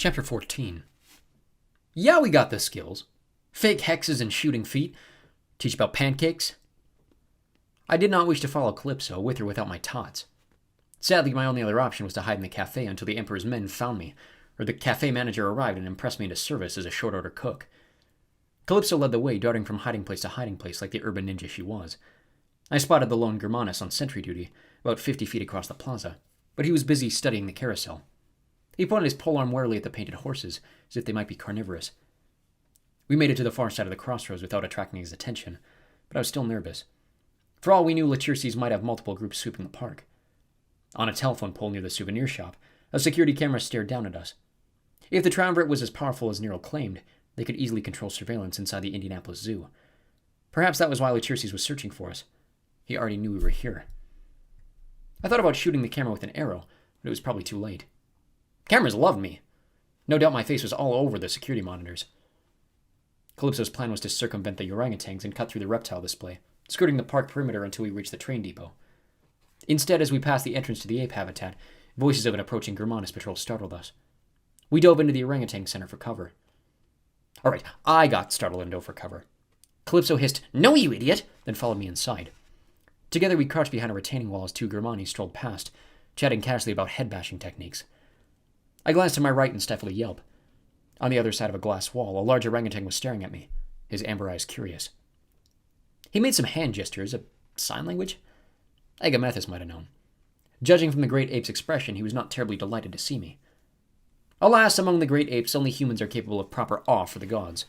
Chapter 14. Yeah, we got the skills. Fake hexes and shooting feet. Teach about pancakes. I did not wish to follow Calypso, with or without my tots. Sadly, my only other option was to hide in the cafe until the Emperor's men found me, or the cafe manager arrived and impressed me into service as a short-order cook. Calypso led the way, darting from hiding place to hiding place like the urban ninja she was. I spotted the lone Germanus on sentry duty, about 50 feet across the plaza, but he was busy studying the carousel. He pointed his polearm warily at the painted horses, as if they might be carnivorous. We made it to the far side of the crossroads without attracting his attention, but I was still nervous. For all we knew, Latirces might have multiple groups sweeping the park. On a telephone pole near the souvenir shop, a security camera stared down at us. If the triumvirate was as powerful as Nero claimed, they could easily control surveillance inside the Indianapolis Zoo. Perhaps that was why Latirces was searching for us. He already knew we were here. I thought about shooting the camera with an arrow, but it was probably too late. Cameras loved me. No doubt my face was all over the security monitors. Calypso's plan was to circumvent the orangutans and cut through the reptile display, skirting the park perimeter until we reached the train depot. Instead, as we passed the entrance to the ape habitat, voices of an approaching Germanus patrol startled us. We dove into the orangutan center for cover. All right, I got startled and dove for cover. Calypso hissed, "No, you idiot!" then followed me inside. Together we crouched behind a retaining wall as two Germani strolled past, chatting casually about head-bashing techniques. I glanced to my right and stifled a yelp. On the other side of a glass wall, a large orangutan was staring at me, his amber eyes curious. He made some hand gestures, a sign language? Agamethus might have known. Judging from the great ape's expression, he was not terribly delighted to see me. Alas, among the great apes, only humans are capable of proper awe for the gods.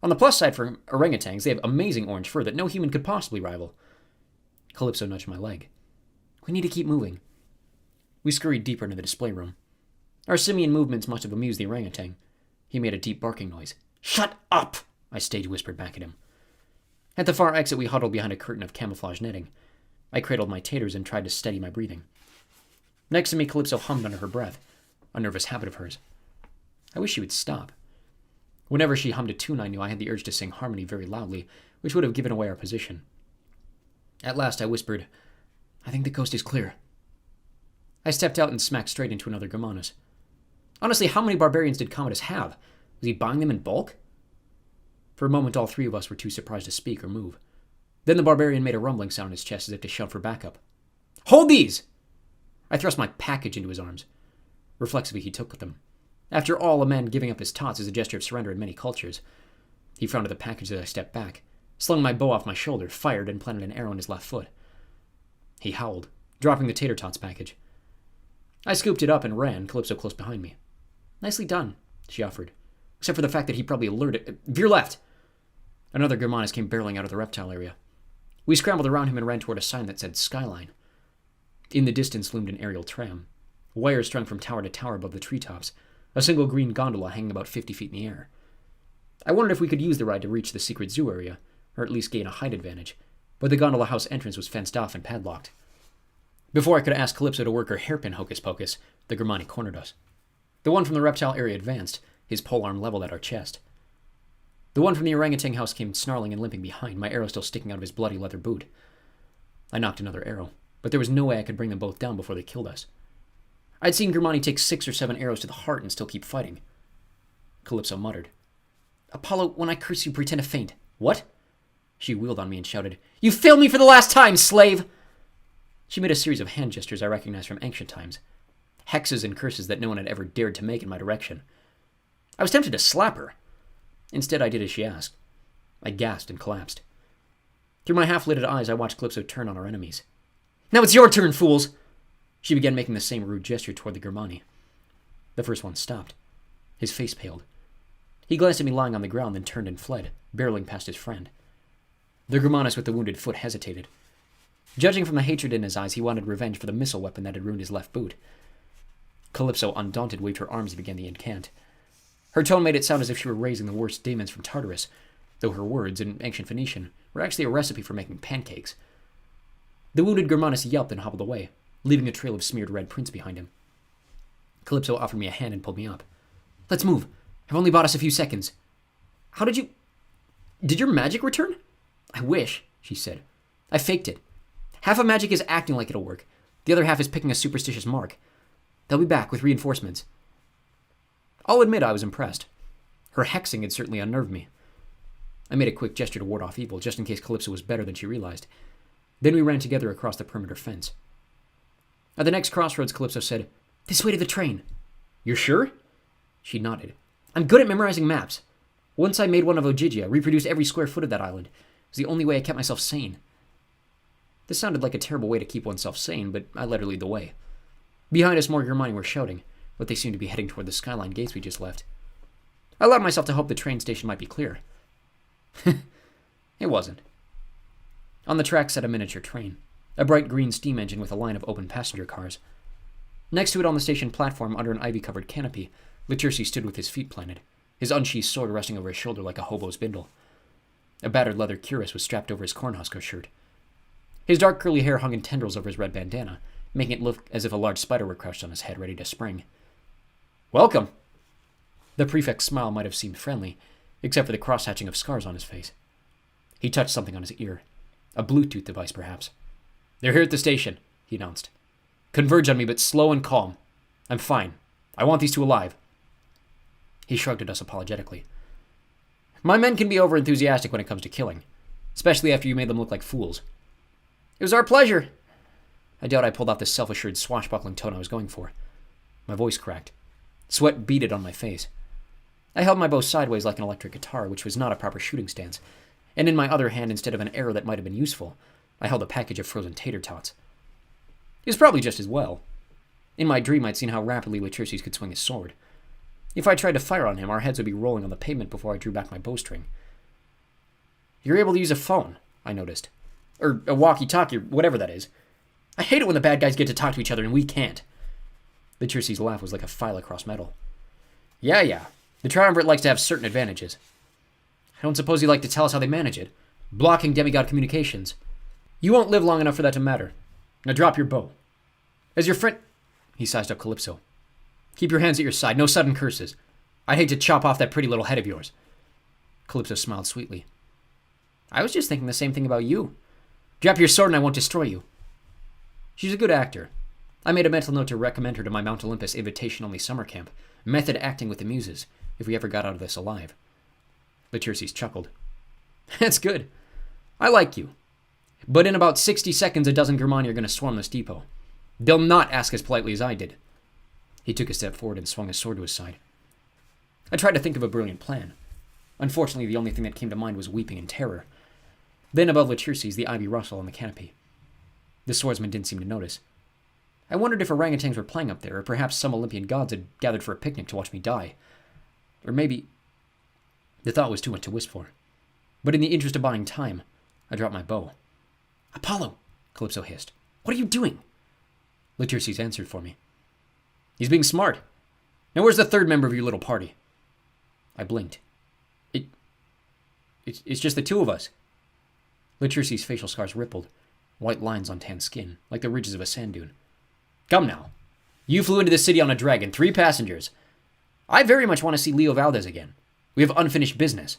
On the plus side for orangutans, they have amazing orange fur that no human could possibly rival. Calypso nudged my leg. We need to keep moving. We scurried deeper into the display room. Our simian movements must have amused the orangutan. He made a deep barking noise. "Shut up!" I stage whispered back at him. At the far exit, we huddled behind a curtain of camouflage netting. I cradled my taters and tried to steady my breathing. Next to me, Calypso hummed under her breath, a nervous habit of hers. I wish she would stop. Whenever she hummed a tune, I knew I had the urge to sing harmony very loudly, which would have given away our position. At last, I whispered, "I think the coast is clear." I stepped out and smacked straight into another Germanus. Honestly, how many barbarians did Commodus have? Was he buying them in bulk? For a moment, all three of us were too surprised to speak or move. Then the barbarian made a rumbling sound in his chest as if to shout for backup. "Hold these!" I thrust my package into his arms. Reflexively, he took them. After all, a man giving up his tots is a gesture of surrender in many cultures. He frowned at the package as I stepped back, slung my bow off my shoulder, fired, and planted an arrow in his left foot. He howled, dropping the tater tots package. I scooped it up and ran, Calypso close behind me. "Nicely done," she offered, except for the fact that he probably alerted. "Veer left!" Another Germanus came barreling out of the reptile area. We scrambled around him and ran toward a sign that said Skyline. In the distance loomed an aerial tram, wires strung from tower to tower above the treetops, a single green gondola hanging about 50 feet in the air. I wondered if we could use the ride to reach the secret zoo area, or at least gain a height advantage, but the gondola house entrance was fenced off and padlocked. Before I could ask Calypso to work her hairpin hocus-pocus, the Germani cornered us. The one from the reptile area advanced, his polearm leveled at our chest. The one from the orangutan house came snarling and limping behind, my arrow still sticking out of his bloody leather boot. I knocked another arrow, but there was no way I could bring them both down before they killed us. I'd seen Germani take 6 or 7 arrows to the heart and still keep fighting. Calypso muttered, "Apollo, when I curse you, pretend to faint." "What?" She wheeled on me and shouted, "You failed me for the last time, slave!" She made a series of hand gestures I recognized from ancient times. Hexes and curses that no one had ever dared to make in my direction. I was tempted to slap her. Instead, I did as she asked. I gasped and collapsed. Through my half-lidded eyes, I watched Calypso turn on our enemies. "Now it's your turn, fools!" She began making the same rude gesture toward the Germani. The first one stopped. His face paled. He glanced at me lying on the ground, then turned and fled, barreling past his friend. The Germanus with the wounded foot hesitated. Judging from the hatred in his eyes, he wanted revenge for the missile weapon that had ruined his left boot. Calypso, undaunted, waved her arms and began the incant. Her tone made it sound as if she were raising the worst demons from Tartarus, though her words, in ancient Phoenician, were actually a recipe for making pancakes. The wounded Germanus yelped and hobbled away, leaving a trail of smeared red prints behind him. Calypso offered me a hand and pulled me up. "Let's move. I've only bought us a few seconds." "How did you... Did your magic return?" "I wish," she said. "I faked it. Half of magic is acting like it'll work. The other half is picking a superstitious mark. They'll be back with reinforcements." I'll admit I was impressed. Her hexing had certainly unnerved me. I made a quick gesture to ward off evil, just in case Calypso was better than she realized. Then we ran together across the perimeter fence. At the next crossroads, Calypso said, "This way to the train." "You're sure?" She nodded. "I'm good at memorizing maps. Once I made one of Ogygia, reproduced every square foot of that island. It was the only way I kept myself sane." This sounded like a terrible way to keep oneself sane, but I let her lead the way. Behind us, more Germani were shouting, but they seemed to be heading toward the skyline gates we just left. I allowed myself to hope the train station might be clear. It wasn't. On the track sat a miniature train, a bright green steam engine with a line of open passenger cars. Next to it on the station platform, under an ivy-covered canopy, Latursi stood with his feet planted, his unsheathed sword resting over his shoulder like a hobo's bindle. A battered leather cuirass was strapped over his Cornhusker shirt. His dark curly hair hung in tendrils over his red bandana, making it look as if a large spider were crouched on his head, ready to spring. "Welcome." The prefect's smile might have seemed friendly, except for the cross-hatching of scars on his face. He touched something on his ear. A Bluetooth device, perhaps. "They're here at the station," he announced. "Converge on me, but slow and calm. I'm fine. I want these two alive." He shrugged at us apologetically. "My men can be over-enthusiastic when it comes to killing, especially after you made them look like fools." "It was our pleasure." I doubt I pulled off the self-assured, swashbuckling tone I was going for. My voice cracked. Sweat beaded on my face. I held my bow sideways like an electric guitar, which was not a proper shooting stance, and in my other hand, instead of an arrow that might have been useful, I held a package of frozen tater tots. It was probably just as well. In my dream, I'd seen how rapidly Latursis could swing his sword. If I tried to fire on him, our heads would be rolling on the pavement before I drew back my bowstring. "You're able to use a phone," I noticed. Or a walkie-talkie, or whatever that is. I hate it when the bad guys get to talk to each other and we can't. Latursi's laugh was like a file across metal. Yeah. The Triumvirate likes to have certain advantages. I don't suppose you'd like to tell us how they manage it. Blocking demigod communications. You won't live long enough for that to matter. Now drop your bow. As your friend... He sized up Calypso. "Keep your hands at your side. No sudden curses. I'd hate to chop off that pretty little head of yours." Calypso smiled sweetly. "I was just thinking the same thing about you. Drop your sword and I won't destroy you." She's a good actor. I made a mental note to recommend her to my Mount Olympus invitation-only summer camp, Method Acting with the Muses, if we ever got out of this alive. Latursis chuckled. "That's good. I like you. But in about 60 seconds, a dozen Germani are going to swarm this depot. They'll not ask as politely as I did." He took a step forward and swung his sword to his side. I tried to think of a brilliant plan. Unfortunately, the only thing that came to mind was weeping in terror. Then above Latursis, the ivy rustled on the canopy. The swordsman didn't seem to notice. I wondered if orangutans were playing up there, or perhaps some Olympian gods had gathered for a picnic to watch me die. Or maybe... The thought was too much to wish for. But in the interest of buying time, I dropped my bow. "Apollo!" Calypso hissed. "What are you doing?" Latursis answered for me. "He's being smart. Now where's the third member of your little party?" I blinked. It's just the two of us." Latursis' facial scars rippled, white lines on tan skin, like the ridges of a sand dune. "Come now. You flew into the city on a dragon, 3 passengers. I very much want to see Leo Valdez again. We have unfinished business."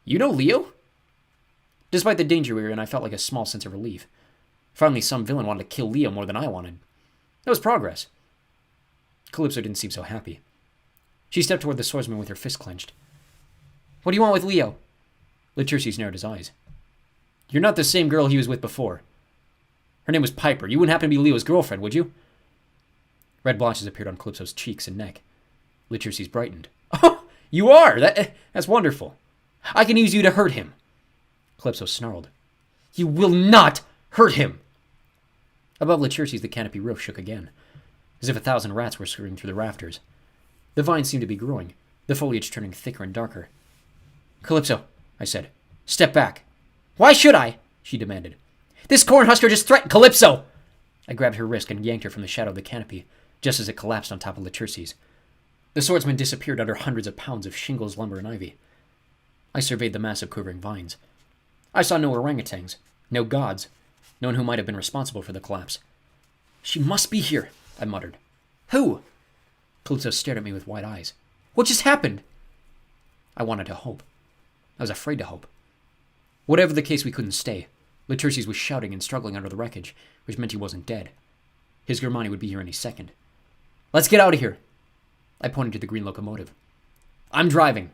"You know Leo?" Despite the danger we were in, I felt like a small sense of relief. Finally, some villain wanted to kill Leo more than I wanted. That was progress. Calypso didn't seem so happy. She stepped toward the swordsman with her fist clenched. "What do you want with Leo?" Latursis narrowed his eyes. "You're not the same girl he was with before. Her name was Piper. You wouldn't happen to be Leo's girlfriend, would you?" Red blotches appeared on Calypso's cheeks and neck. Latursis brightened. "Oh, you are! That's wonderful. I can use you to hurt him." Calypso snarled. "You will not hurt him!" Above Latursis, the canopy roof shook again, as if 1,000 rats were scurrying through the rafters. The vines seemed to be growing, the foliage turning thicker and darker. "Calypso," I said, "step back." "Why should I?" she demanded. "This Cornhusker just threatened Calypso!" I grabbed her wrist and yanked her from the shadow of the canopy, just as it collapsed on top of Latursis. The swordsman disappeared under hundreds of pounds of shingles, lumber, and ivy. I surveyed the mass of quivering vines. I saw no orangutans, no gods, no one who might have been responsible for the collapse. "She must be here," I muttered. "Who?" Calypso stared at me with wide eyes. "What just happened?" I wanted to hope. I was afraid to hope. Whatever the case, we couldn't stay. Latursis was shouting and struggling under the wreckage, which meant he wasn't dead. His Germani would be here any second. "Let's get out of here." I pointed to the green locomotive. I'm driving.